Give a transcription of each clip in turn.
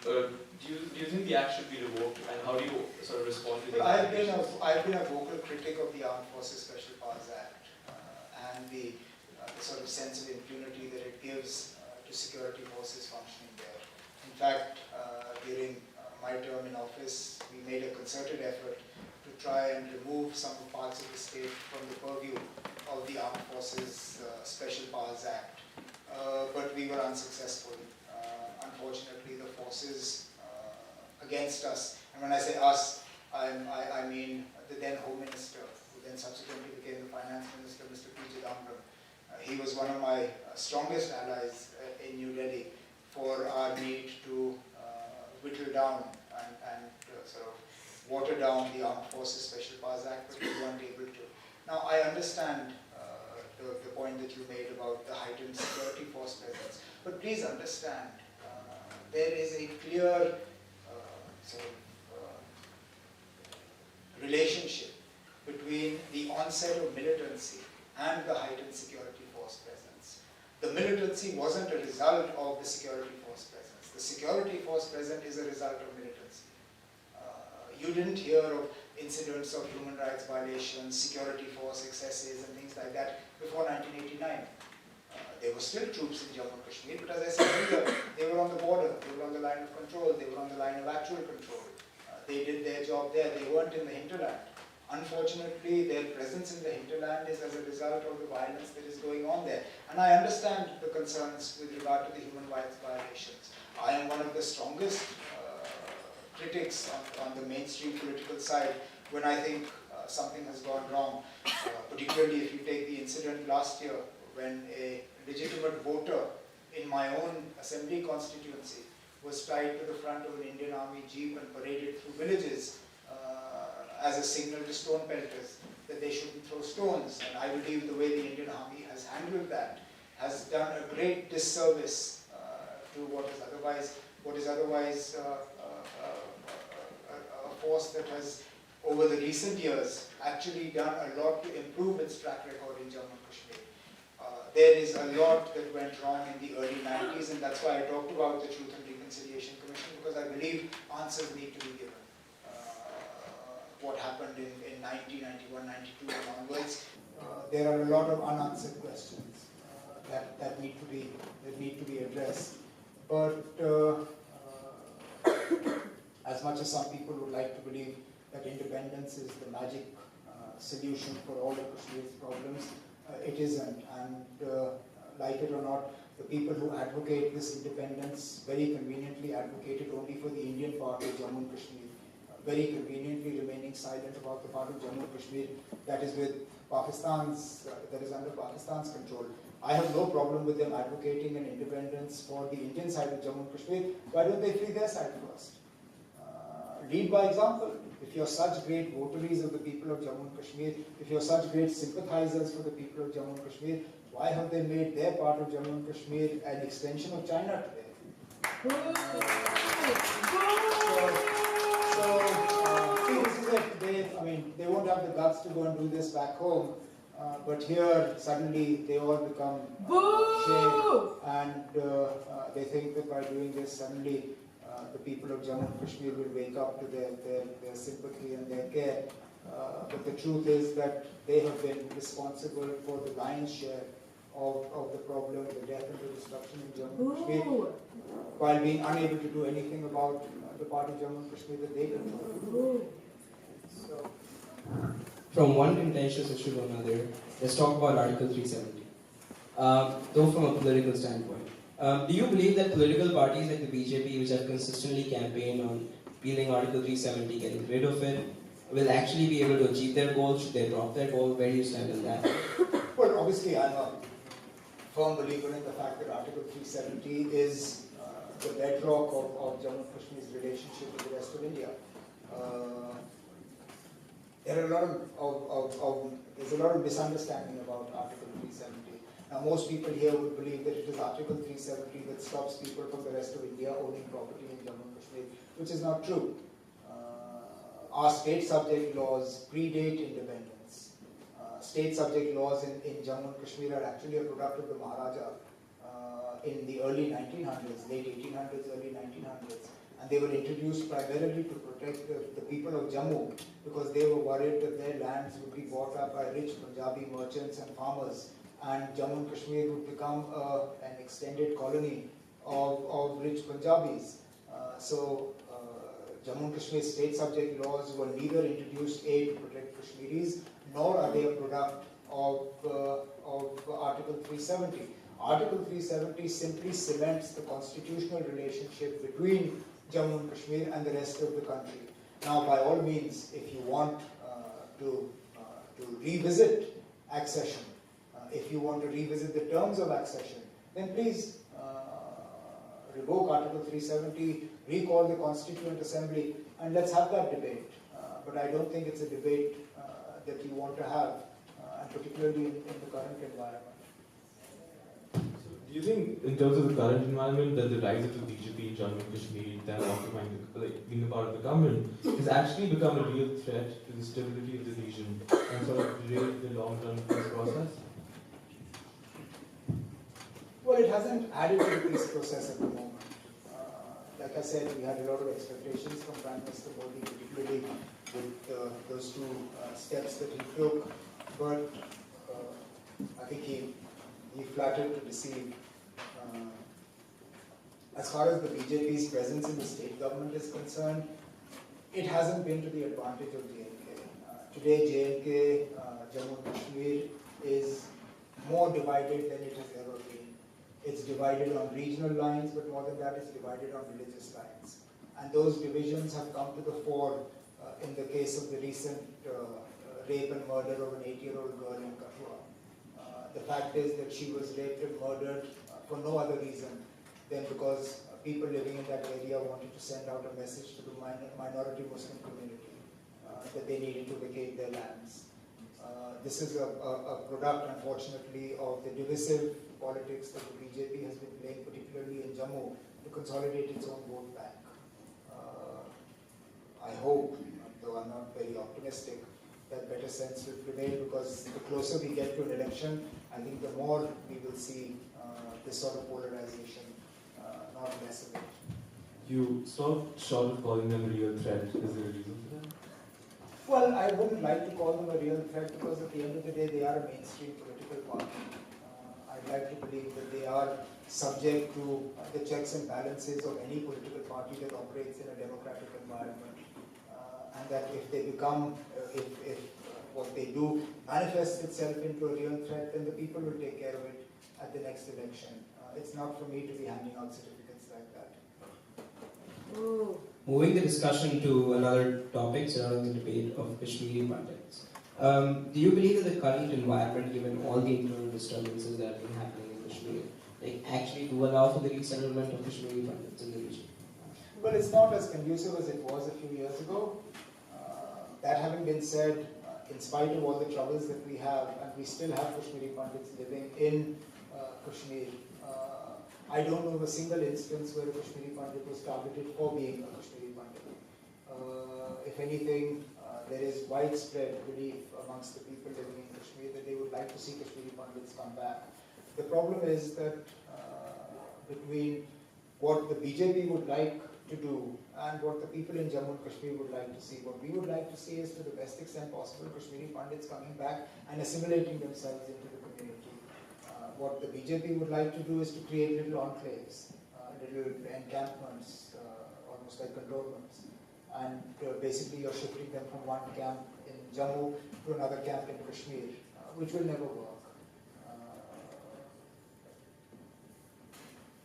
do you think the act should be revoked, and how do you sort of respond to the I've been a vocal critic of the Armed Forces Special Powers Act and the sort of sense of impunity that it gives to security forces functioning there. In fact, during my term in office, we made a concerted effort to try and remove some parts of the state from the purview of the Armed Forces Special Powers Act, but we were unsuccessful. Unfortunately, the forces against us, and when I say us, I mean the then Home Minister, who then subsequently became the Finance Minister, Mr. P. Chidambaram. He was one of my strongest allies in New Delhi for our need to whittle down and sort of water down the Armed Forces Special Powers Act, but we weren't able to. Now, I understand the point that you made about the heightened security force presence, but please understand, there is a clear sort of relationship between the onset of militancy and the heightened security force presence. The militancy wasn't a result of the security force presence. The security force present is a result of militancy. You didn't hear of incidents of human rights violations, security force excesses and things like that before 1989. There were still troops in Jammu and Kashmir, but as I said earlier, they were on the border, they were on the line of control, they were on the line of actual control. They did their job there, they weren't in the hinterland. Unfortunately, their presence in the hinterland is as a result of the violence that is going on there. And I understand the concerns with regard to the human rights violations. I am one of the strongest critics on the mainstream political side when I think something has gone wrong, particularly if you take the incident last year when a legitimate voter in my own assembly constituency was tied to the front of an Indian Army jeep and paraded through villages as a signal to stone pelters that they shouldn't throw stones. And I believe the way the Indian Army has handled that has done a great disservice to what is otherwise a force that has, over the recent years, actually done a lot to improve its track record in Jammu and Kashmir. There is a lot that went wrong in the early 90s, and that's why I talked about the Truth and Reconciliation Commission, because I believe answers need to be given. What happened in 90, 91, 92 and onwards, there are a lot of unanswered questions that need to be addressed. But as much as some people would like to believe that independence is the magic solution for all of Kashmir's problems, it isn't. And like it or not, the people who advocate this independence very conveniently advocate it only for the Indian part of Jammu and Kashmir, very conveniently remaining silent about the part of Jammu and Kashmir that is with Pakistan's, that is under Pakistan's control. I have no problem with them advocating an independence for the Indian side of Jammu and Kashmir. Why don't they free their side first? Lead by example. If you're such great votaries of the people of Jammu and Kashmir, if you're such great sympathizers for the people of Jammu and Kashmir, why have they made their part of Jammu and Kashmir an extension of China today? They won't have the guts to go and do this back home, but here suddenly they all become shame, and they think that by doing this suddenly the people of Jammu and Kashmir will wake up to their sympathy and their care. But the truth is that they have been responsible for the lion's share of the problem, the death and the destruction in Jammu and Kashmir, while being unable to do anything about the part of Jammu and Kashmir that they control. So, from one contentious issue to another, let's talk about Article 370. Though from a political standpoint. Do you believe that political parties like the BJP, which have consistently campaigned on repealing Article 370, getting rid of it, will actually be able to achieve their goals? Should they drop their goal? Where do you stand on that? Well, obviously I'm a firm believer in the fact that Article 370 is the bedrock of Jammu and Kashmir's relationship with the rest of India. There are there's a lot of misunderstanding about Article 370. Now, most people here would believe that it is Article 370 that stops people from the rest of India owning property in Jammu and Kashmir, which is not true. Our state subject laws predate independence. State subject laws in Jammu and Kashmir are actually a product of the Maharaja in the early 1900s, late 1800s, early 1900s. And they were introduced primarily to protect the people of Jammu because they were worried that their lands would be bought up by rich Punjabi merchants and farmers, and Jammu and Kashmir would become an extended colony of rich Punjabis. Jammu and Kashmir state subject laws were neither introduced to protect Kashmiris, nor are they a product of Article 370. Article 370 simply cements the constitutional relationship between Jammu and Kashmir and the rest of the country. Now, by all means, if you want to revisit accession, if you want to revisit the terms of accession, then please revoke Article 370, recall the Constituent Assembly, and let's have that debate. But I don't think it's a debate that you want to have, and particularly in the current environment. Do you think, in terms of the current environment, that the rise of the BJP in Jammu and Kashmir, then occupying, being a part of the government, has actually become a real threat to the stability of the region and sort of derailed the long-term peace process? Well, it hasn't added to the peace process at the moment. Like I said, we had a lot of expectations from Prime Minister Modi, particularly with those two steps that he took, but I think he flattered to deceive. As far as the BJP's presence in the state government is concerned, it hasn't been to the advantage of JNK. Today, JNK, Jammu and Kashmir, is more divided than it has ever been. It's divided on regional lines, but more than that, it's divided on religious lines. And those divisions have come to the fore in the case of the recent rape and murder of an 8-year-old girl in Kathua. The fact is that she was raped and murdered for no other reason than because people living in that area wanted to send out a message to the minority Muslim community that they needed to vacate their lands. This is a product, unfortunately, of the divisive politics that the BJP has been playing, particularly in Jammu, to consolidate its own vote bank. I hope, though I'm not very optimistic, that better sense will prevail, because the closer we get to an election, I think the more we will see this sort of polarization, not less of it. You stopped short of calling them a real threat. Is there a reason for that? Well, I wouldn't like to call them a real threat, because at the end of the day, they are a mainstream political party. I'd like to believe that they are subject to the checks and balances of any political party that operates in a democratic environment. And that if they become, if what they do manifests itself into a real threat, then the people will take care of it at the next election. It's not for me to be handing out certificates like that. Ooh. Moving the discussion to another topic surrounding the debate of Kashmiri Pandits. Do you believe that the current environment, given all the internal disturbances that have been happening in Kashmir, actually do allow for the resettlement of Kashmiri Pandits in the region? Well, it's not as conducive as it was a few years ago. That having been said, in spite of all the troubles that we have, and we still have Kashmiri Pandits living in Kashmir, I don't know of a single instance where a Kashmiri Pandit was targeted for being a Kashmiri Pandit. If anything, there is widespread belief amongst the people living in Kashmir that they would like to see Kashmiri Pandits come back. The problem is that between what the BJP would like to do and what the people in Jammu and Kashmir would like to see, what we would like to see is, to the best extent possible, Kashmiri Pandits coming back and assimilating themselves into the community. What the BJP would like to do is to create little enclaves, little encampments, almost like cantonments. And basically you're shifting them from one camp in Jammu to another camp in Kashmir, which will never work.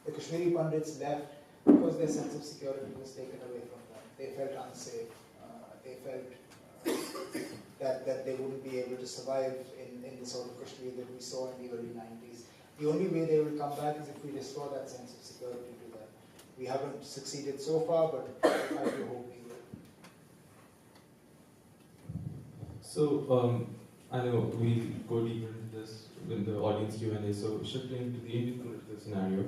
The Kashmiri Pandits left because their sense of security was taken away from them. They felt unsafe. They felt that they wouldn't be able to survive in the sort of Kashmir that we saw in the early 90s. The only way they will come back is if we restore that sense of security to them. We haven't succeeded so far, but I do hope we will. So, I know we'll go deeper into this in the audience Q&A, so shifting to the Indian political scenario.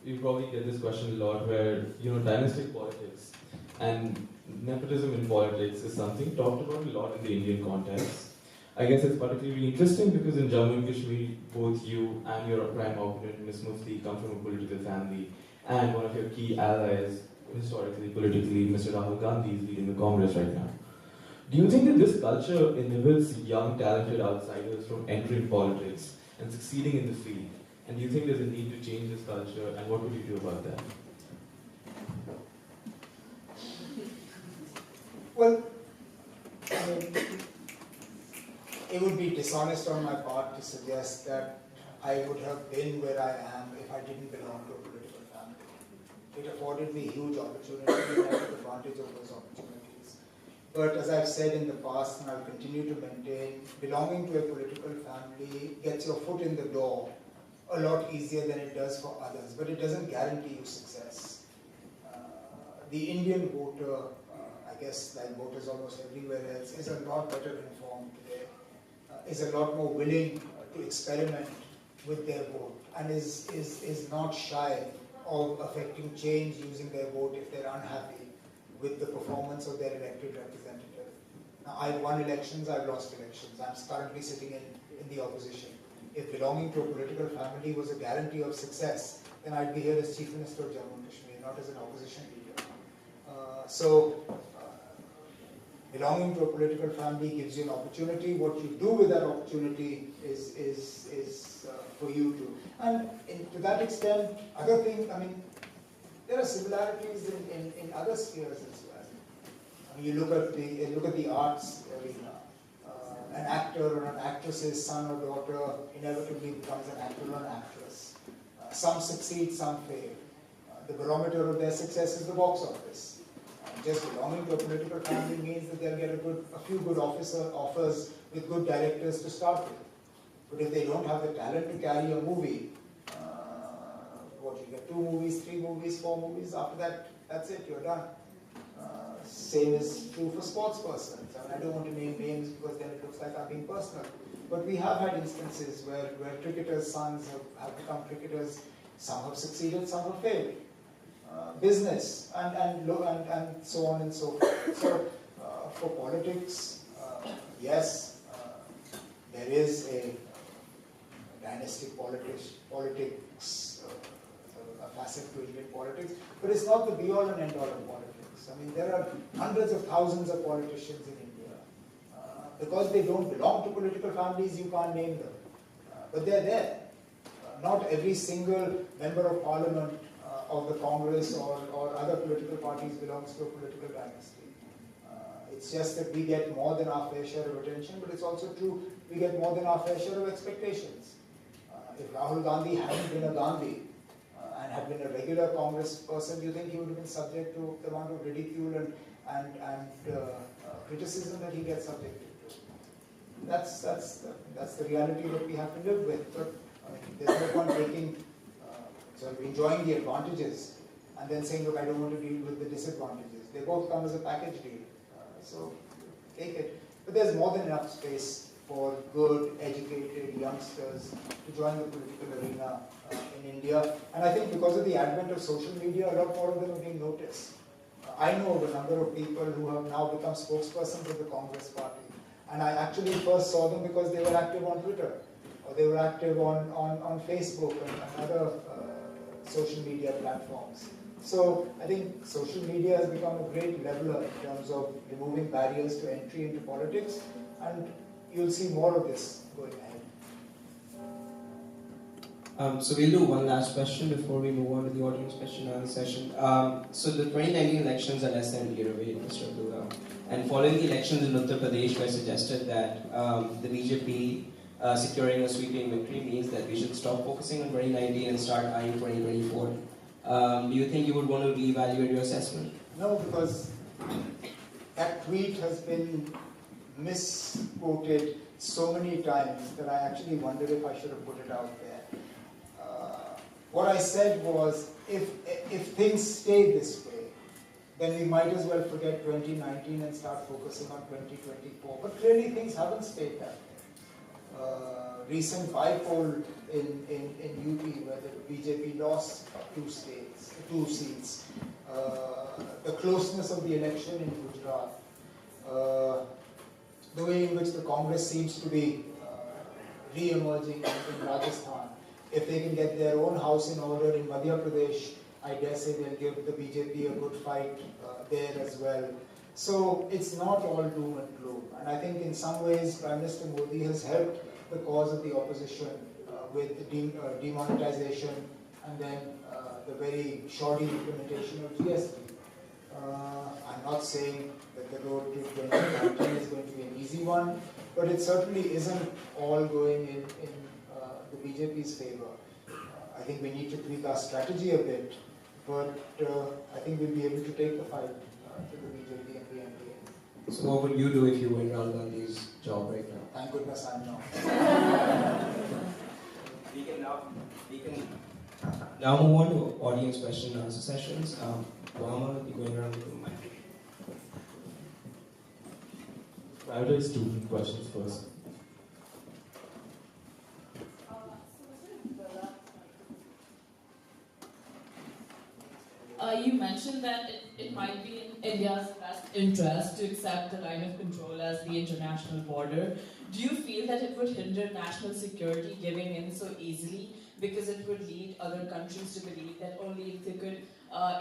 You probably get this question a lot, where, dynastic politics and nepotism in politics is something talked about a lot in the Indian context. I guess it's particularly interesting because in Jammu and Kashmir, both you and your prime opponent, Ms. Mufti, come from a political family. and one of your key allies, historically, politically, Mr. Rahul Gandhi, is leading the Congress right now. Do you think that this culture inhibits young, talented outsiders from entering politics and succeeding in the field? And do you think there's a need to change this culture, and what would you do about that? Well, I mean, it would be dishonest on my part to suggest that I would have been where I am if I didn't belong to a political family. It afforded me huge opportunities, and I took advantage of those opportunities. But as I've said in the past, and I'll continue to maintain, belonging to a political family gets your foot in the door a lot easier than it does for others, but it doesn't guarantee you success. The Indian voter, I guess like voters almost everywhere else, is a lot better informed today, is a lot more willing to experiment with their vote, and is not shy of affecting change using their vote if they're unhappy with the performance of their elected representative. Now, I've won elections, I've lost elections. I'm currently sitting in the opposition. If belonging to a political family was a guarantee of success, then I'd be here as Chief Minister of Jammu and Kashmir, not as an opposition leader. Belonging to a political family gives you an opportunity. What you do with that opportunity is for you to. And to that extent, other things, I mean, there are similarities in other spheres as well. I mean, you look at the arts arena. An actor or an actress's son or daughter inevitably becomes an actor or an actress. Some succeed, some fail. The barometer of their success is the box office. Just belonging to a political family means that they'll get a few good offers with good directors to start with. But if they don't have the talent to carry a movie, you get 2 movies, 3 movies, 4 movies, after that, that's it, you're done. Same is true for sports persons. I mean, I don't want to name names because then it looks like I'm being personal. But we have had instances where cricketers' sons have become cricketers. Some have succeeded, some have failed. Business and so on and so forth. So for politics, yes, there is a dynastic politics, a facet to Indian politics, but it's not the be-all and end-all of politics. I mean, there are hundreds of thousands of politicians in India. Because they don't belong to political families, you can't name them. But they're there. Not every single member of parliament of the Congress or other political parties belongs to a political dynasty. It's just that we get more than our fair share of attention, but it's also true we get more than our fair share of expectations. If Rahul Gandhi hadn't been a Gandhi and had been a regular Congress person, do you think he would have been subject to the amount of ridicule and criticism that he gets subjected to? That's the reality that we have to live with. But I mean, there's no point enjoying the advantages and then saying, look, I don't want to deal with the disadvantages. They both come as a package deal. So take it. But there's more than enough space for good, educated youngsters to join the political arena in India. And I think because of the advent of social media, a lot more of them are being noticed. I know of a number of people who have now become spokespersons of the Congress party. And I actually first saw them because they were active on Twitter, or they were active on Facebook and other social media platforms. So I think social media has become a great leveler in terms of removing barriers to entry into politics, and you'll see more of this going ahead. So we'll do one last question before we move on to the audience question and answer session. So the 2019 elections are less than a year away, Mr. Abdullah. And following the elections in Uttar Pradesh, where suggested that the BJP securing a sweeping victory means that we should stop focusing on 2019 and start eyeing 2024. Do you think you would want to reevaluate your assessment? No, because that tweet has been misquoted so many times that I actually wondered if I should have put it out there. What I said was, if things stay this way, then we might as well forget 2019 and start focusing on 2024. But clearly things haven't stayed that way. Recent by-poll in UP, where the BJP lost 2 seats. The closeness of the election in Gujarat. The way in which the Congress seems to be re-emerging in Rajasthan. If they can get their own house in order in Madhya Pradesh I dare say they'll give the BJP a good fight there as well. So it's not all doom and gloom. And I think in some ways Prime Minister Modi has helped the cause of the opposition with the demonetization and then the very shoddy implementation of GST. I'm not saying that the road to 2019 is going to be an easy one, but it certainly isn't all going in the BJP's favor. I think we need to tweak our strategy a bit, but I think we'll be able to take the fight to the BJP and the NDA. So what would you do if you were in Rahul Gandhi's job right now? Thank goodness I'm not. We can now move on to audience question and answer sessions. Obama, you're going around with the mic. Prioritize student questions first. You mentioned that it might be in India's best interest to accept the line of control as the international border. Do you feel that it would hinder national security giving in so easily, because it would lead other countries to believe that only if they could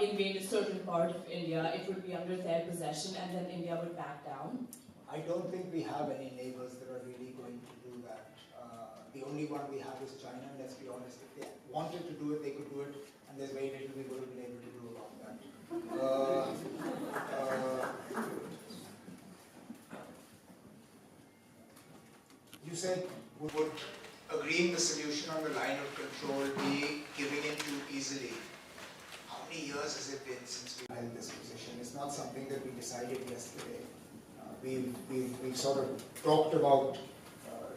invade a certain part of India, it would be under their possession and then India would back down? I don't think we have any neighbors that are really going to do that. The only one we have is China, and let's be honest, if they wanted to do it, they could do it, and there's very little we would have been able to do about that. You said we would agreeing the solution on the line of control be giving in too easily. How many years has it been since we held this position? It's not something that we decided yesterday. We've sort of talked about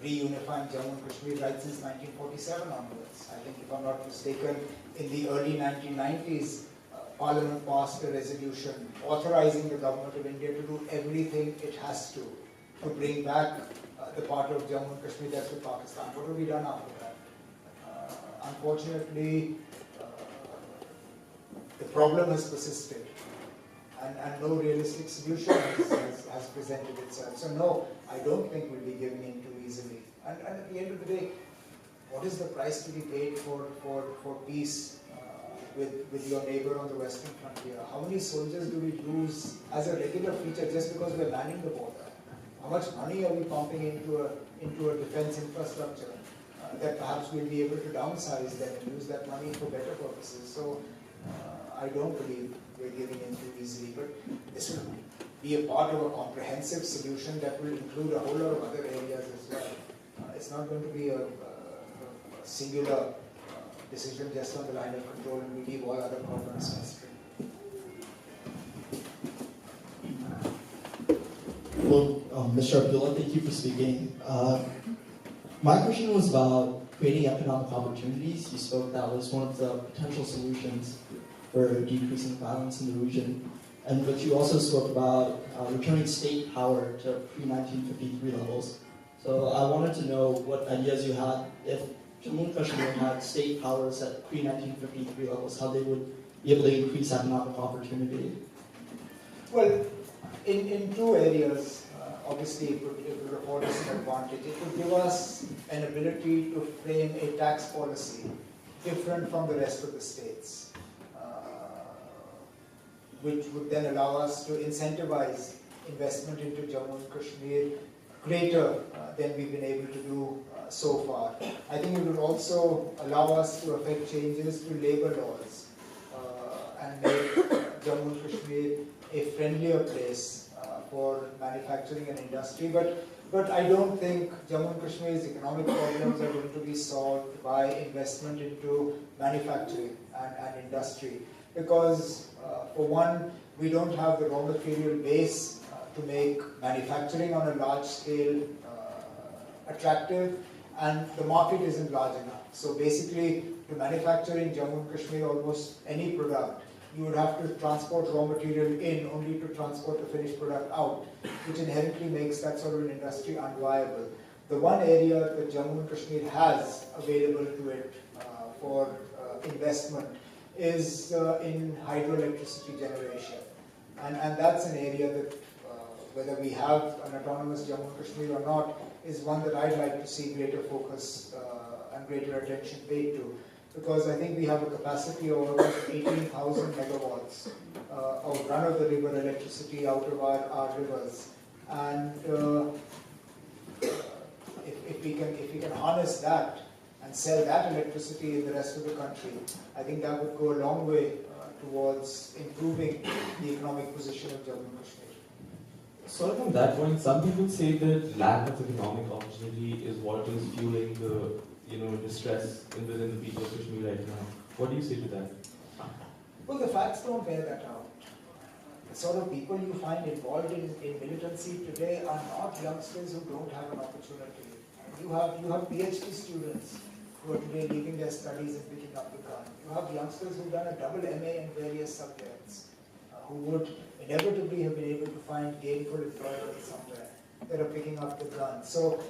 reunifying Jammu and Kashmir right since 1947 onwards. I think, if I'm not mistaken, in the early 1990s, Parliament passed a resolution authorizing the government of India to do everything it has to bring back the part of Jammu and Kashmir that's with Pakistan. What have we done after that? Unfortunately, the problem has persisted, and no realistic solution has presented itself. So no, I don't think we'll be giving in too easily. And at the end of the day, what is the price to be paid for peace with your neighbor on the western frontier? How many soldiers do we lose as a regular feature just because we're manning the border? How much money are we pumping into a defense infrastructure that perhaps we'll be able to downsize then and use that money for better purposes? So I don't believe we're giving in too easily, but this will be a part of a comprehensive solution that will include a whole lot of other areas as well. It's not going to be a singular decision just on the line of control, and we leave all other problems festering. Well, Mr. Abdullah, thank you for speaking. My question was about creating economic opportunities. You spoke that was one of the potential solutions for decreasing violence in the region. But you also spoke about returning state power to pre-1953 levels. So I wanted to know what ideas you had if Jammu and Kashmir had state powers at pre-1953 levels, how they would be able to increase economic opportunity. Well, in two areas, obviously it would afford us an advantage. It would give us an ability to frame a tax policy different from the rest of the states, which would then allow us to incentivize investment into Jammu and Kashmir greater than we've been able to do so far. I think it would also allow us to affect changes to labor laws and make Jammu and Kashmir a friendlier place for manufacturing and industry. But I don't think Jammu and Kashmir's economic problems are going to be solved by investment into manufacturing and industry. Because for one, we don't have the raw material base to make manufacturing on a large scale attractive, and the market isn't large enough. So basically, to manufacture in Jammu and Kashmir almost any product, you would have to transport raw material in only to transport the finished product out, which inherently makes that sort of an industry unviable. The one area that Jammu and Kashmir has available to it for investment is in hydroelectricity generation. And that's an area that, whether we have an autonomous Jammu and Kashmir or not, is one that I'd like to see greater focus and greater attention paid to. because I think we have a capacity of around 18,000 megawatts of run-of-the-river electricity out of our rivers. And if we can harness that and sell that electricity in the rest of the country, I think that would go a long way towards improving the economic position of Jammu and Kashmir. So on that point, some people say that lack of economic opportunity is what is fueling the distress within the people of Kashmir right now. What do you say to that? Well, the facts don't bear that out. The sort of people you find involved in militancy today are not youngsters who don't have an opportunity. You have PhD students who are today leaving their studies and picking up the gun. You have youngsters who've done a double MA in various subjects, who would inevitably have been able to find gainful employment somewhere, that are picking up the gun. So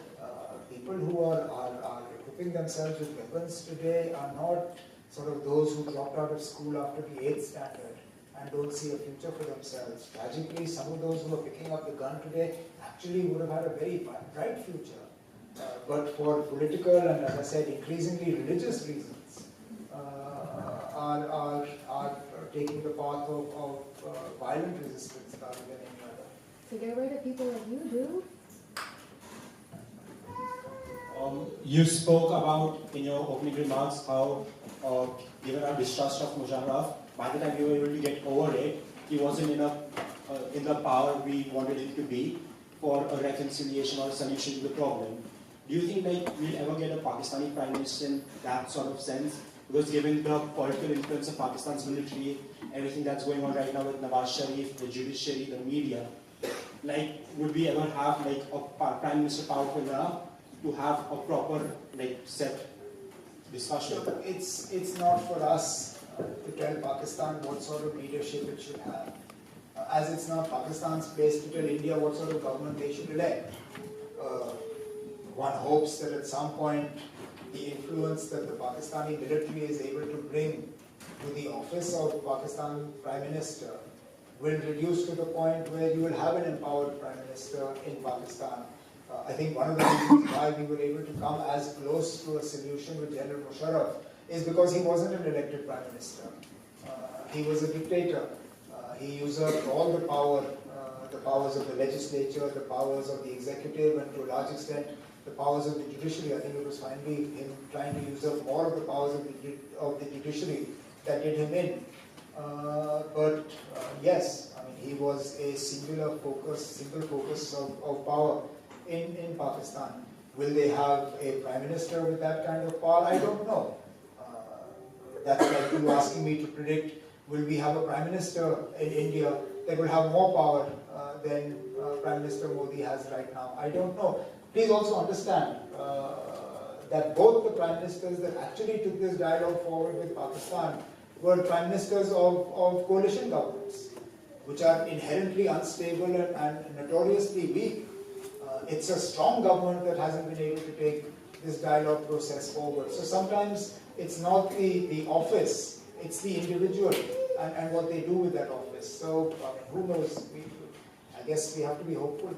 people who are equipping themselves with weapons today are not sort of those who dropped out of school after the 8th standard and don't see a future for themselves. Tragically, some of those who are picking up the gun today actually would have had a very bright future. But for political and, as I said, increasingly religious reasons, are taking the path of violent resistance rather than any other. So get rid of people like you do? You spoke about, in your opening remarks, how given our distrust of Musharraf, by the time we were able to get over it, he wasn't in the power we wanted him to be for a reconciliation or a solution to the problem. Do you think we'll ever get a Pakistani Prime Minister in that sort of sense? Because given the political influence of Pakistan's military, everything that's going on right now with Nawaz Sharif, the judiciary, the media, would we ever have a Prime Minister powerful enough to have a proper set discussion? So it's not for us to tell Pakistan what sort of leadership it should have. As it's not Pakistan's place to tell India what sort of government they should elect. One hopes that at some point the influence that the Pakistani military is able to bring to the office of Pakistan Prime Minister will reduce to the point where you will have an empowered Prime Minister in Pakistan. I think one of the reasons why we were able to come as close to a solution with General Musharraf is because he wasn't an elected Prime Minister. He was a dictator. He usurped all the powers of the legislature, the powers of the executive, and to a large extent, the powers of the judiciary. I think it was finally him trying to usurp more of the powers of the judiciary that did him in. But yes, I mean, he was a single focus of power in Pakistan. Will they have a prime minister with that kind of power? I don't know. That's like you asking me to predict, will we have a prime minister in India that will have more power than Prime Minister Modi has right now? I don't know. Please also understand that both the prime ministers that actually took this dialogue forward with Pakistan were prime ministers of coalition governments, which are inherently unstable and notoriously weak. It's a strong government that hasn't been able to take this dialogue process forward. So sometimes it's not the office, it's the individual and what they do with that office. So who knows? I guess we have to be hopeful.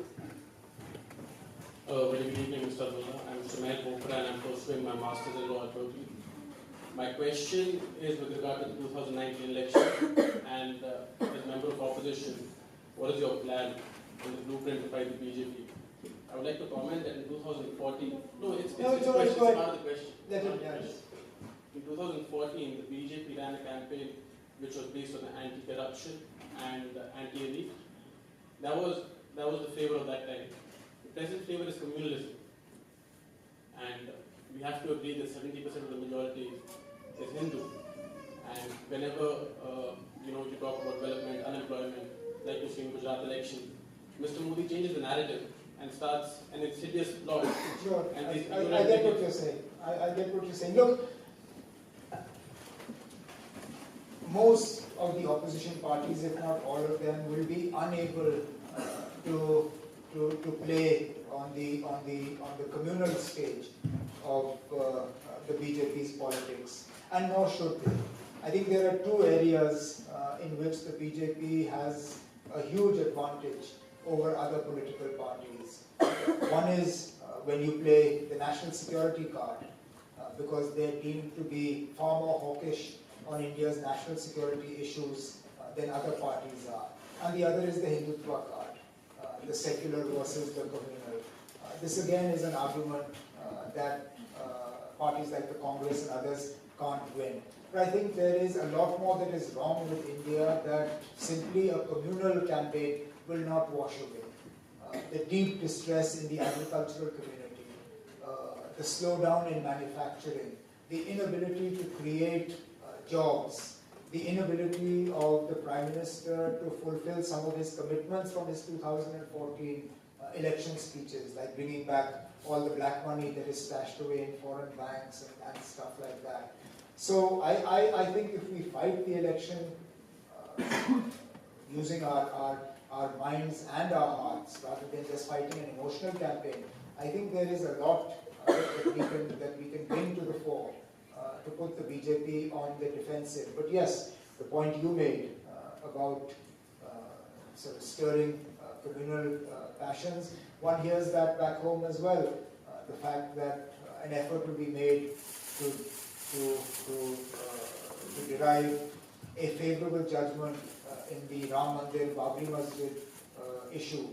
Very good evening, Mr. Abdullah. I'm Sumail Bopra and I'm pursuing my Master's in Law at Berkeley. My question is with regard to the 2019 election and as a member of opposition, what is your plan and the blueprint to fight the BJP? I would like to comment that in 2014, it's a question, it's part of the question. In 2014, the BJP ran a campaign which was based on anti-corruption and anti-elite. That was the flavor of that time. The present flavor is communalism. And we have to agree that 70% of the majority is Hindu. And whenever you talk about development, unemployment, like you see in Gujarat election, Mr. Modi changes the narrative and starts an insidious plot. Sure, and I get what you're saying. I get what you're saying. Look, most of the opposition parties, if not all of them, will be unable to play on the communal stage of the BJP's politics, and nor should they. I think there are two areas in which the BJP has a huge advantage over other political parties. One is when you play the national security card. because they're deemed to be far more hawkish on India's national security issues than other parties are. And the other is the Hindutva card, the secular versus the communal. This again is an argument that parties like the Congress and others can't win. But I think there is a lot more that is wrong with India that simply a communal campaign will not wash away. The deep distress in the agricultural community, the slowdown in manufacturing, the inability to create jobs, the inability of the Prime Minister to fulfill some of his commitments from his 2014 election speeches, like bringing back all the black money that is stashed away in foreign banks and stuff like that. So I think if we fight the election using our minds and our hearts rather than just fighting an emotional campaign, I think there is a lot that we can bring to the fore to put the BJP on the defensive. But yes, the point you made about sort of stirring communal passions, one hears that back home as well. The fact that an effort will be made to derive a favorable judgment in the Ram Mandir Babri Masjid issue,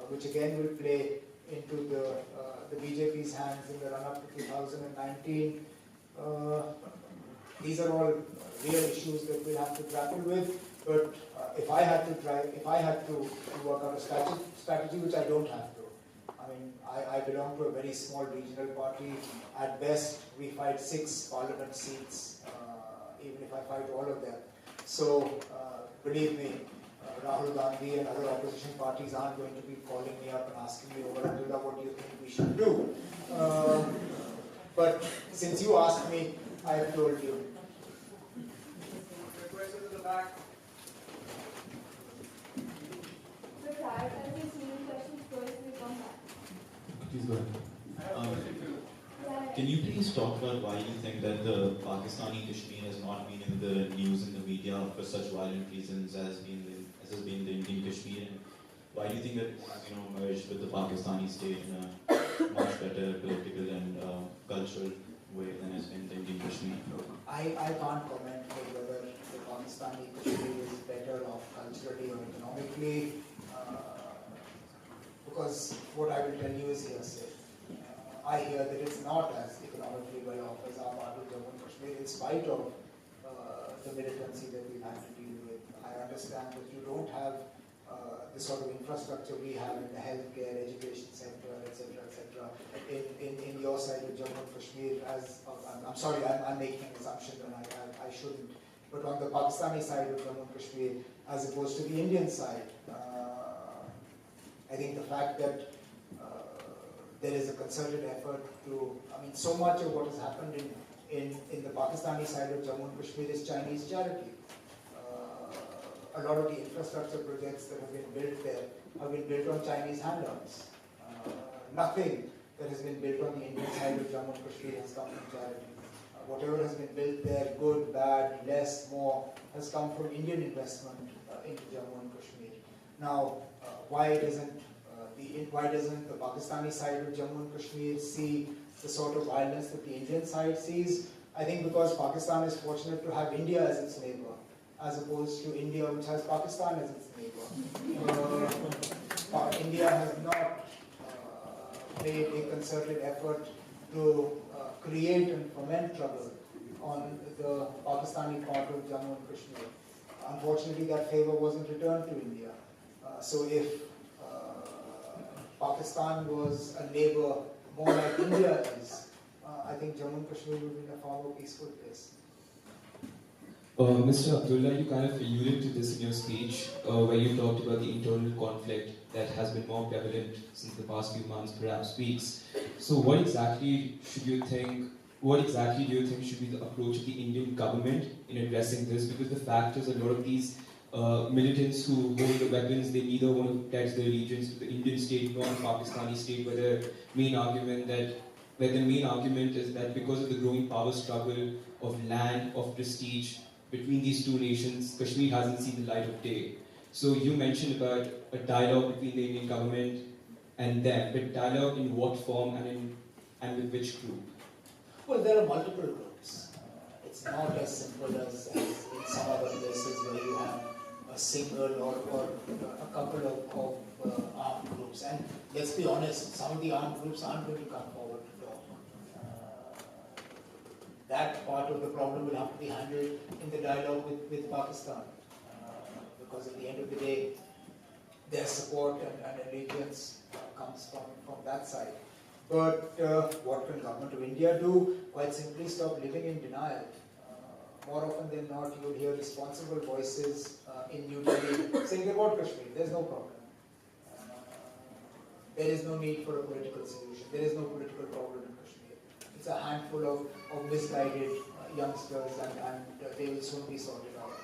which again will play into the BJP's hands in the run-up to 2019. These are all real issues that we'll have to grapple with. But if I had to work out a strategy, which I don't have to. I mean, I belong to a very small regional party. At best, we fight 6 parliament seats, even if I fight all of them. So, believe me, Rahul Gandhi and other opposition parties aren't going to be calling me up and asking me, Omar Abdullah, what do you think we should do? But since you asked me, I have told you. Questions in the back? Please go ahead. Can you please talk about why you think that the Pakistani Kashmir has not been in the news in the media for such violent reasons as has been the Indian Kashmir, and why do you think that it has merged with the Pakistani state in a much better political and cultural way than has been the Indian Kashmir? I can't comment on whether the Pakistani Kashmir is better off culturally or economically, because what I will tell you is hearsay. I hear that it's not as economically well off as our part of Jammu and Kashmir in spite of the militancy that we've had to deal with. I understand that you don't have the sort of infrastructure we have in the healthcare, education sector, etc., etc. In your side of Jammu and Kashmir, I'm sorry, I'm making an assumption and I shouldn't. But on the Pakistani side of Jammu and Kashmir, as opposed to the Indian side, I think the fact that there is a concerted effort to, so much of what has happened in the Pakistani side of Jammu and Kashmir is Chinese charity. A lot of the infrastructure projects that have been built there have been built on Chinese handouts. Nothing that has been built on the Indian side of Jammu and Kashmir has come from charity. Whatever has been built there, good, bad, less, more, has come from Indian investment into Jammu and Kashmir. Now, why doesn't the Pakistani side of Jammu and Kashmir see the sort of violence that the Indian side sees? I think because Pakistan is fortunate to have India as its neighbor, as opposed to India, which has Pakistan as its neighbor. India has not made a concerted effort to create and foment trouble on the Pakistani part of Jammu and Kashmir. Unfortunately, that favor wasn't returned to India. So if Pakistan was a neighbor more like India is, I think Jammu and Kashmir would be in a far more peaceful place. Mr. Abdullah, you kind of alluded to this in your speech, where you talked about the internal conflict that has been more prevalent since the past few months, perhaps weeks. So what exactly do you think should be the approach of the Indian government in addressing this? Because the fact is, a lot of these militants who hold the weapons, they neither want to pledge their allegiance to the Indian state nor the Pakistani state, where the main argument is that because of the growing power struggle of land, of prestige between these two nations, Kashmir hasn't seen the light of day. So you mentioned about a dialogue between the Indian government and them, but dialogue in what form and with which group? Well, there are multiple groups. It's not as simple as in some other places where you have a single or a couple of armed groups. And let's be honest, some of the armed groups aren't going to come forward to talk. That part of the problem will have to be handled in the dialogue with Pakistan. Because at the end of the day, their support and allegiance comes from that side. But what can government of India do? Quite simply stop living in denial. More often than not, you'll hear responsible voices in New Delhi saying about Kashmir, there's no problem. There is no need for a political solution. There is no political problem in Kashmir. It's a handful of misguided youngsters and they will soon be sorted out.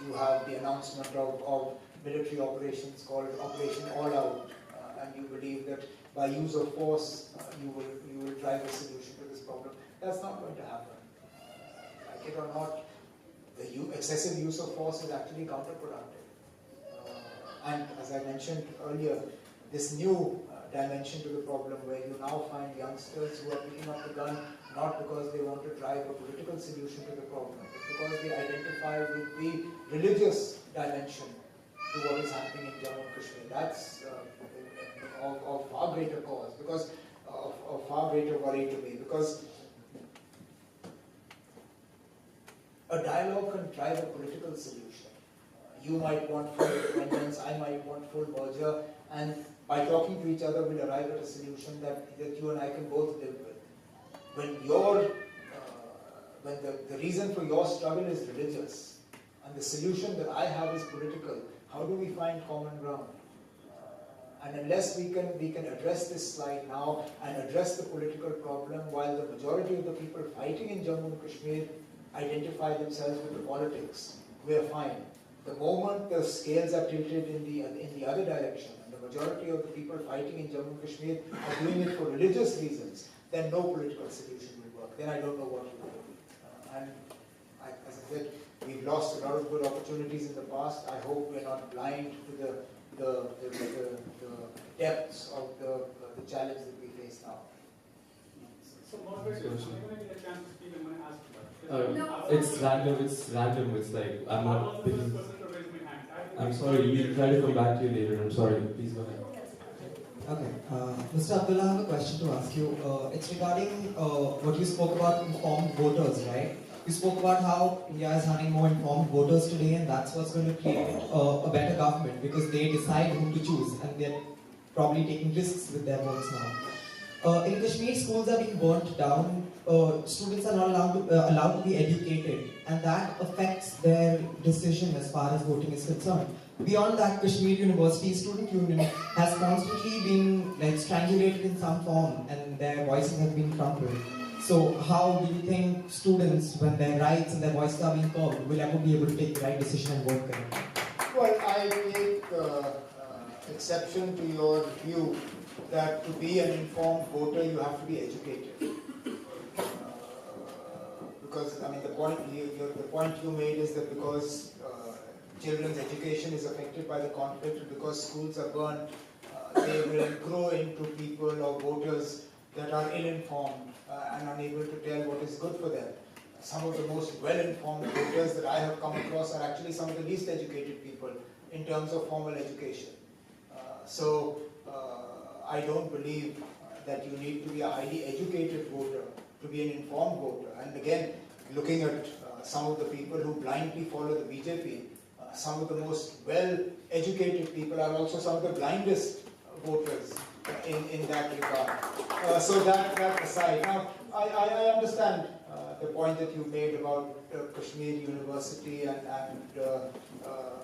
You have the announcement of military operations called Operation All Out, and you believe that by use of force you will drive a solution to this problem. That's not going to happen. Like it or not, the excessive use of force is actually counterproductive. And as I mentioned earlier, this new dimension to the problem where you now find youngsters who are picking up the gun not because they want to drive a political solution to the problem, but because they identify with the religious dimension to what is happening in Jammu and Kashmir. That's of far greater cause, because of far greater worry to me, because a dialogue can drive a political solution. You might want full independence, I might want full merger, and by talking to each other we'll arrive at a solution that you and I can both live with. When the reason for your struggle is religious, and the solution that I have is political, how do we find common ground? And unless we can address this slide now and address the political problem, while the majority of the people fighting in Jammu and Kashmir identify themselves with the politics, we are fine. The moment the scales are tilted in the other direction, and the majority of the people fighting in Jammu and Kashmir are doing it for religious reasons, then no political solution will work. Then I don't know what will do. As I said, we've lost a lot of good opportunities in the past. I hope we're not blind to the depths of the challenge that we face now. So, moderator, I'm going to get a chance to speak and ask you about it. It's random, it's like, I'm not picking. I'm hand. sorry, we'll try to come back to you later, I'm sorry, please go ahead. Okay, Mr. Abdullah, I have a question to ask you. It's regarding what you spoke about informed voters, right? You spoke about how India is having more informed voters today, and that's what's going to create a better government because they decide whom to choose, and they're probably taking risks with their votes now. In Kashmir, schools are being burnt down. Students are not allowed to be educated, and that affects their decision as far as voting is concerned. Beyond that, Kashmir University Student Union has constantly been strangulated in some form, and their voices have been crumpled. So how do you think students, when their rights and their voices are being curbed, will ever be able to take the right decision and vote correctly? Well, I take exception to your view that to be an informed voter you have to be educated. Because I mean the point you made is that because children's education is affected by the conflict and because schools are burned, they will grow into people or voters that are ill-informed and unable to tell what is good for them. Some of the most well-informed voters that I have come across are actually some of the least educated people in terms of formal education. So I don't believe that you need to be a highly educated voter to be an informed voter. And again, looking at some of the people who blindly follow the BJP, some of the most well-educated people are also some of the blindest voters in that regard. So that aside, now I understand the point that you made about Kashmir University and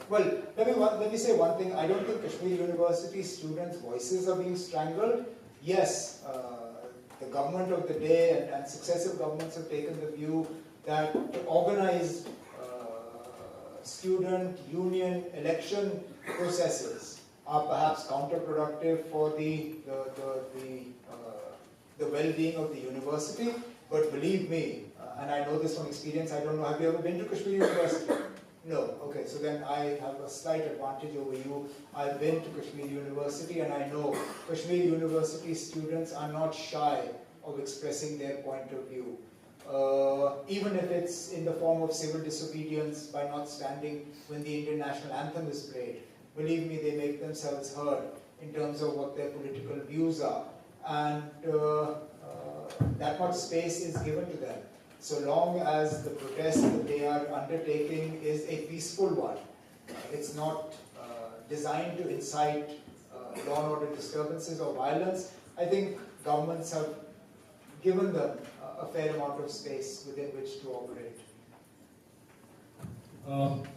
well, let me say one thing. I don't think Kashmir University students' voices are being strangled. Yes, the government of the day and successive governments have taken the view that organized student union election processes are perhaps counterproductive for the well-being of the university. But believe me, and I know this from experience, I don't know, have you ever been to Kashmir University? No. Okay, so then I have a slight advantage over you. I've been to Kashmir University and I know Kashmir University students are not shy of expressing their point of view. Even if it's in the form of civil disobedience by not standing when the Indian national anthem is played. Believe me, they make themselves heard in terms of what their political views are. And that much space is given to them. So long as the protest that they are undertaking is a peaceful one, it's not designed to incite law and order disturbances or violence, I think governments have given them a fair amount of space within which to operate.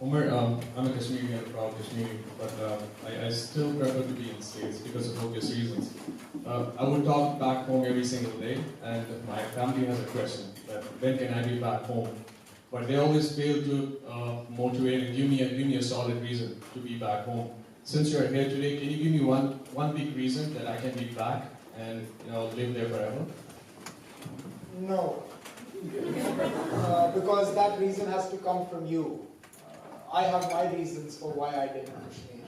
Omar, I'm a Kashmiri, I'm a proud Kashmiri, but I still prefer to be in States because of obvious reasons. I would talk back home every single day, and my family has a question, that when can I be back home? But they always fail to motivate and give me a solid reason to be back home. Since you're here today, can you give me one big reason that I can be back and live there forever? No, because that reason has to come from you. I have my reasons for why I live in Kashmir.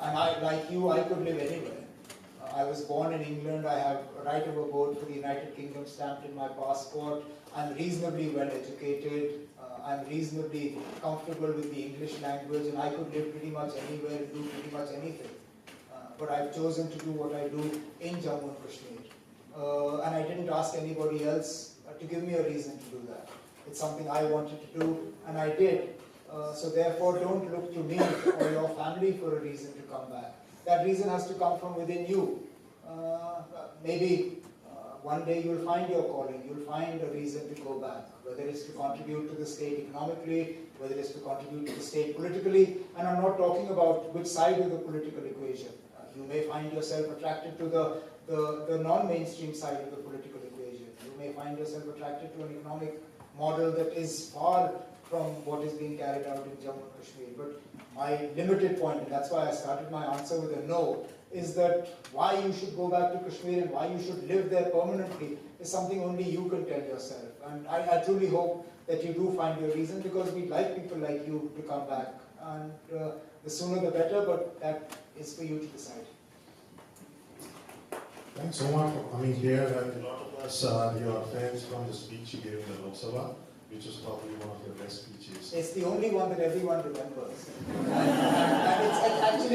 And like you, I could live anywhere. I was born in England, I have a right of abode for the United Kingdom stamped in my passport. I'm reasonably well educated, I'm reasonably comfortable with the English language, and I could live pretty much anywhere and do pretty much anything. But I've chosen to do what I do in Jammu and Kashmir. And I didn't ask anybody else to give me a reason to do that. It's something I wanted to do, and I did. So therefore, don't look to me or your family for a reason to come back. That reason has to come from within you. Maybe one day you'll find your calling, you'll find a reason to go back, whether it's to contribute to the state economically, whether it's to contribute to the state politically, and I'm not talking about which side of the political equation. You may find yourself attracted to the non-mainstream side of the political equation. You may find yourself attracted to an economic model that is far from what is being carried out in Jammu and Kashmir. But my limited point, and that's why I started my answer with a no, is that why you should go back to Kashmir and why you should live there permanently is something only you can tell yourself. And I truly hope that you do find your reason, because we'd like people like you to come back. And the sooner the better, but that is for you to decide. Thanks, Omar, for coming here. And a lot of us are your fans from the speech you gave in the Lok Sabha, which was probably one of your best speeches. It's the only one that everyone remembers. And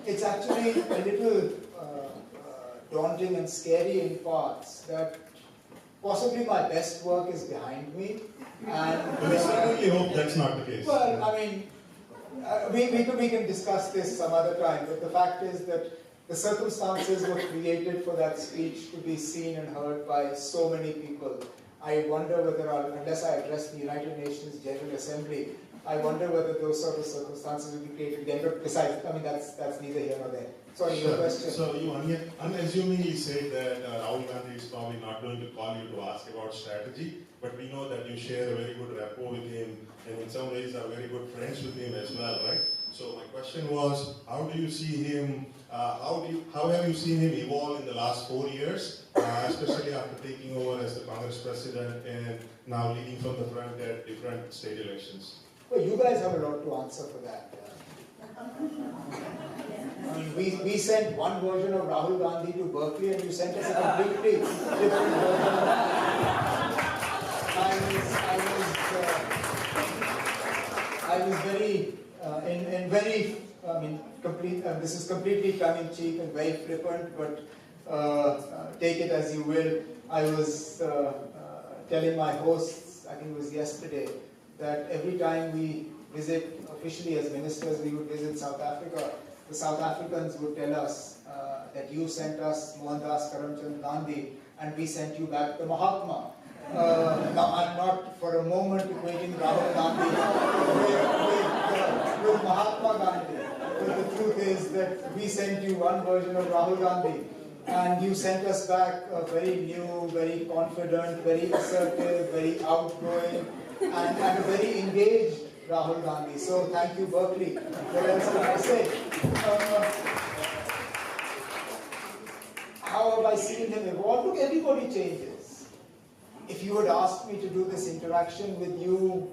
it's actually a little daunting and scary in parts that possibly my best work is behind me. And we certainly hope that's not the case. Well, I mean, we can discuss this some other time, but the fact is that the circumstances were created for that speech to be seen and heard by so many people. I wonder whether, unless I address the United Nations General Assembly, I wonder whether those sort of circumstances will be created again. But besides, I mean, that's neither here nor there. Sorry, your question. So you unassumingly said that Rahul Gandhi is probably not going to call you to ask about strategy, but we know that you share a very good rapport with him, and in some ways are very good friends with him as well, right? So my question was, how do you see him? How have you seen him evolve in the last 4 years, especially after taking over as the Congress president and now leading from the front at different state elections? Well, you guys have a lot to answer for that. I mean, we sent one version of Rahul Gandhi to Berkeley, and you sent us a completely different version of I was very, this is completely tongue-in-cheek and very flippant, but take it as you will. I was telling my hosts, I think it was yesterday, that every time we visit officially as ministers, we would visit South Africa, the South Africans would tell us that you sent us Mohandas Karamchand Gandhi and we sent you back the Mahatma. Now, I'm not for a moment equating Rahul Gandhi with Mahatma Gandhi, but the truth is that we sent you one version of Rahul Gandhi, and you sent us back a very new, very confident, very assertive, very outgoing, and a very engaged Rahul Gandhi. So thank you, Berkeley. What else can I say? How have I seen him evolve? Look, everybody changes. If you had asked me to do this interaction with you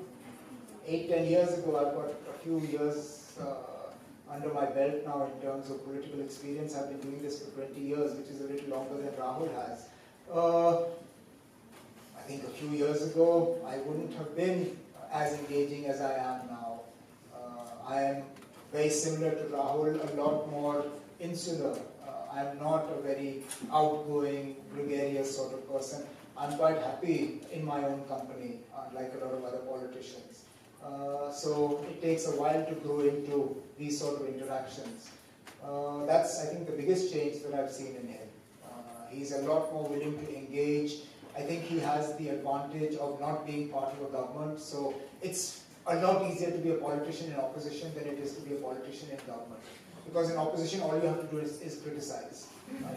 8-10 years ago, I've got a few years under my belt now in terms of political experience. I've been doing this for 20 years, which is a little longer than Rahul has. think a few years ago, I wouldn't have been as engaging as I am now. I am very similar to Rahul, a lot more insular. I'm not a very outgoing, gregarious sort of person. I'm quite happy in my own company, like a lot of other politicians. So it takes a while to grow into these sort of interactions. That's, I think, the biggest change that I've seen in him. He's a lot more willing to engage. I think he has the advantage of not being part of a government, so it's a lot easier to be a politician in opposition than it is to be a politician in government. Because in opposition, all you have to do is criticize.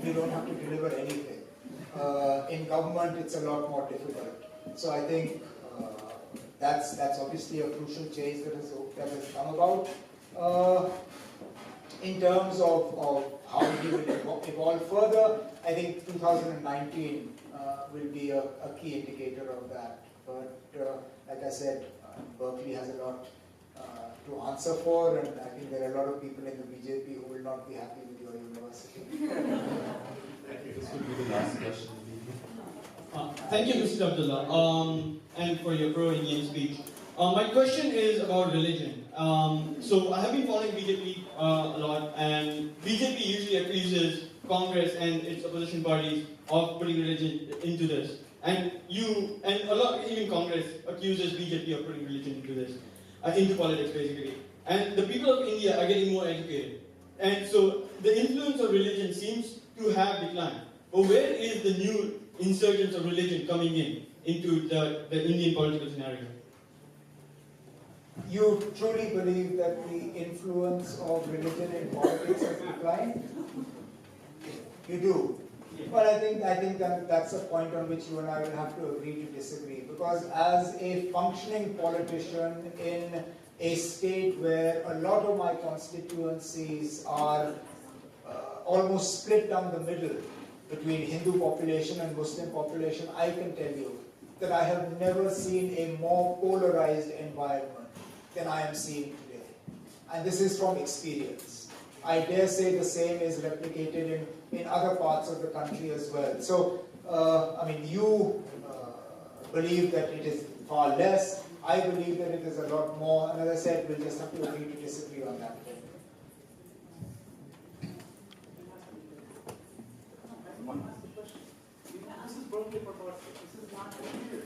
You don't have to deliver anything. In government, it's a lot more difficult. So I think that's obviously a crucial change that has come about. In terms of how he will evolve further, I think 2019 will be a key indicator of that. But like I said, Berkeley has a lot to answer for, and I think there are a lot of people in the BJP who will not be happy with your university. Thank you. This will be the last question. Thank you, Mr. Abdullah, and for your pro-Indian speech. My question is about religion. So I have been following BJP a lot, and BJP usually accuses Congress and its opposition parties of putting religion into this. And a lot, even Congress accuses BJP of putting religion into this, into politics basically. And the people of India are getting more educated. And so the influence of religion seems to have declined. But where is the new insurgence of religion coming into the Indian political scenario? You truly believe that the influence of religion in politics has declined? You do. Well, I think that's a point on which you and I will have to agree to disagree. Because as a functioning politician in a state where a lot of my constituencies are almost split down the middle between Hindu population and Muslim population, I can tell you that I have never seen a more polarized environment than I am seeing today. And this is from experience. I dare say the same is replicated in other parts of the country as well. So, I mean, you believe that it is far less. I believe that it is a lot more. And as I said, we'll just have to agree to disagree on that. This is Berkeley for Berkeley. This is not here.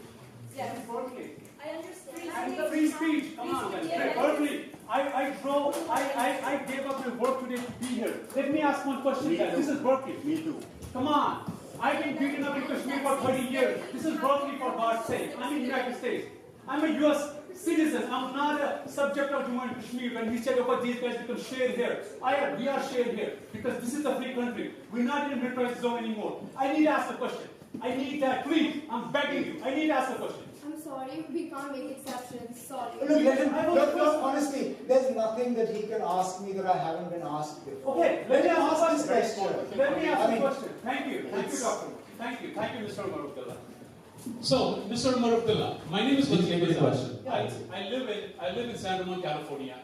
Yes. Berkeley. I understand. And free speech. Come on, guys. Berkeley. I gave up my work today to be here. Let me ask one question, guys. This is Berkeley. Me too. Come on. I've been beaten up in Kashmir for 30 years. This is Berkeley, for God's sake. I'm in the United States. I'm a U.S. citizen. I'm not a subject of Jammu and Kashmir. When we said, oh, these guys become shared here. We are shared here because this is a free country. We're not in a militarized zone anymore. I need to ask a question. I need that, please. I'm begging you. I need to ask a question. I'm sorry, we can't make exceptions. Sorry. Look, honestly, there's nothing that he can ask me that I haven't been asked before. Okay, let me ask this question. Let me ask a a question. Thank you. Thank you, Doctor. Thank you, Mr. Omar Abdullah. So, Mr. Omar Abdullah, my name is Please question. I live in San Ramon, California.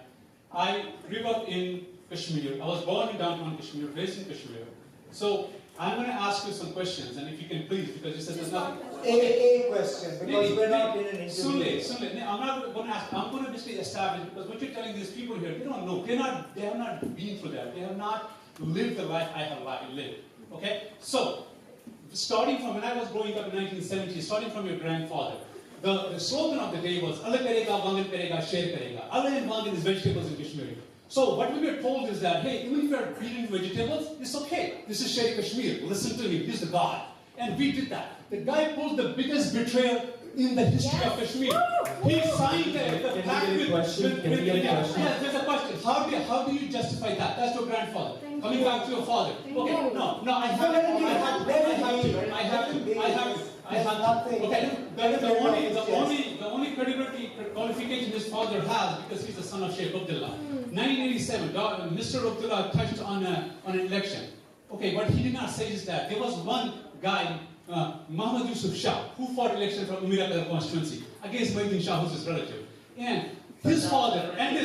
I grew up in Kashmir. I was born in downtown Kashmir, raised in Kashmir. So, I'm going to ask you some questions, and if you can please, because you said there's nothing. A question, because we're not in an interview. I'm not going to ask. I'm going to just establish, because what you're telling these people here, they don't know. They have not been through that. They have not lived the life I have lived. Okay? So, starting from when I was growing up in 1970, starting from your grandfather, the slogan of the day was, Allah karega, wangan karega, share karega. Allah and wangan is vegetables in Kashmiri. So what we were told is that, hey, even if you are eating vegetables, it's okay. This is Sher Kashmir. Listen to him. He's the God. And we did that. The guy pulled the biggest betrayal in the history of Kashmir. He signed the pact with... Yes, there's a question. How do you justify that? That's your grandfather. Coming back to your father. Okay, no, I have to. Okay, the only credibility qualification his father has, because he's the son of Sheikh Abdullah. 1987, Mr. Abdullah touched on an election. Okay, what he did not say is that there was one guy, Muhammad Yusuf Shah, who fought election from Umiraka constituency against Muhyiddin Shah, who's his relative. And his father and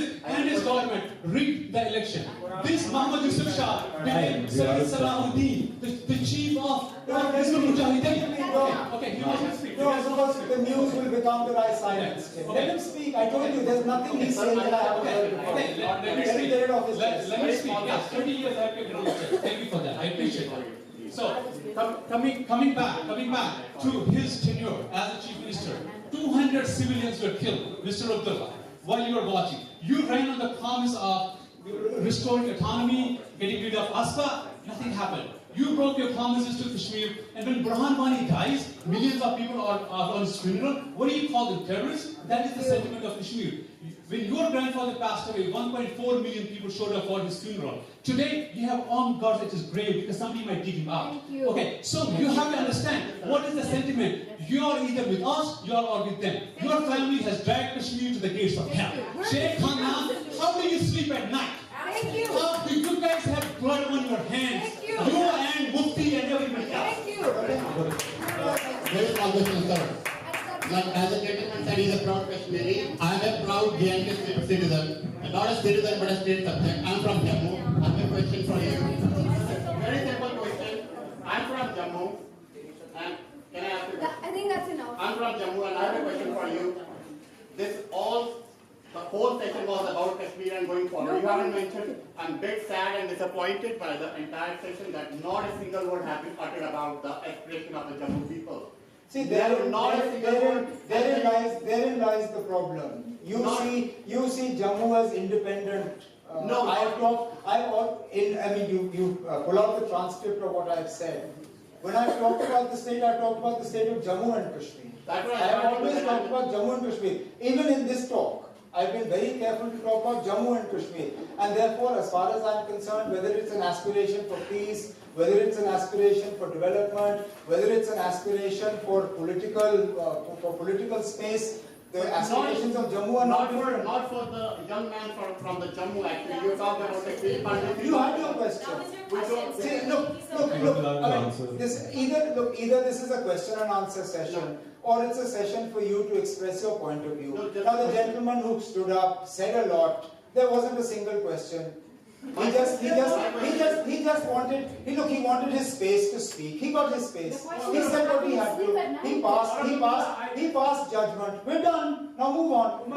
his government rigged the election. This Muhammad Yusuf Shah became Sayyid Salahuddin, the chief of Hizbul Mujahideen. Okay, he must speak. No, because the news will become that I silenced him. Let him speak. I told you, there's nothing he's saying that I haven't heard before. Let me speak. Yes, 30 years I've been on this. Thank you for that. I appreciate it. So, coming back to his tenure as a chief minister, 200 civilians were killed, Mr. Abdullah, while you were watching. You ran on the promise of restoring autonomy, getting rid of ASPA, nothing happened. You broke your promises to Kashmir, and when Burhan Wani dies, millions of people are on his funeral. What do you call them, terrorists? That is the sentiment of Kashmir. When your grandfather passed away, 1.4 million people showed up for his funeral. Today, you have armed guards at his grave because somebody might dig him out. Okay, so you have to understand what is the sentiment. You are either with us, you are or with them. Your family has dragged Kashmir to the gates of hell. Sheikh Khan, how do you sleep at night? Thank you. How do you guys have blood on your hands? Thank you. You and Mufti and everybody else. Thank you. Very small question, sir. Like as a gentleman said, he's a proud Kashmiri. I am a proud JNK citizen. Not a citizen, but a state subject. I'm from Jammu. I have a question for you. Very simple question. I'm from Jammu. And can I ask you? I think that's enough. I'm from Jammu and I have a question for you. The whole session was about Kashmir and going forward. You haven't mentioned, I'm a bit sad and disappointed by the entire session that not a single word has been uttered about the aspiration of the Jammu people. See, therein lies the problem. You see Jammu as independent. No, you pull out the transcript of what I've said. When I talked about the state, I talked about the state of Jammu and Kashmir. I have always talked about Jammu and Kashmir. Even in this talk, I've been very careful to talk about Jammu and Kashmir. And therefore, as far as I'm concerned, whether it's an aspiration for peace, whether it's an aspiration for development, whether it's an aspiration for political space, the aspirations of Jammu are not different. Not for the young man from the Jammu actually. You talked about the Kashmir Pandit. You had your question. See, look. Either this is a question and answer session, or it's a session for you to express your point of view. Now the gentleman who stood up said a lot. There wasn't a single question. He wanted his space to speak. He got his space. He said what he had to. He passed judgment. We're done. Now move on.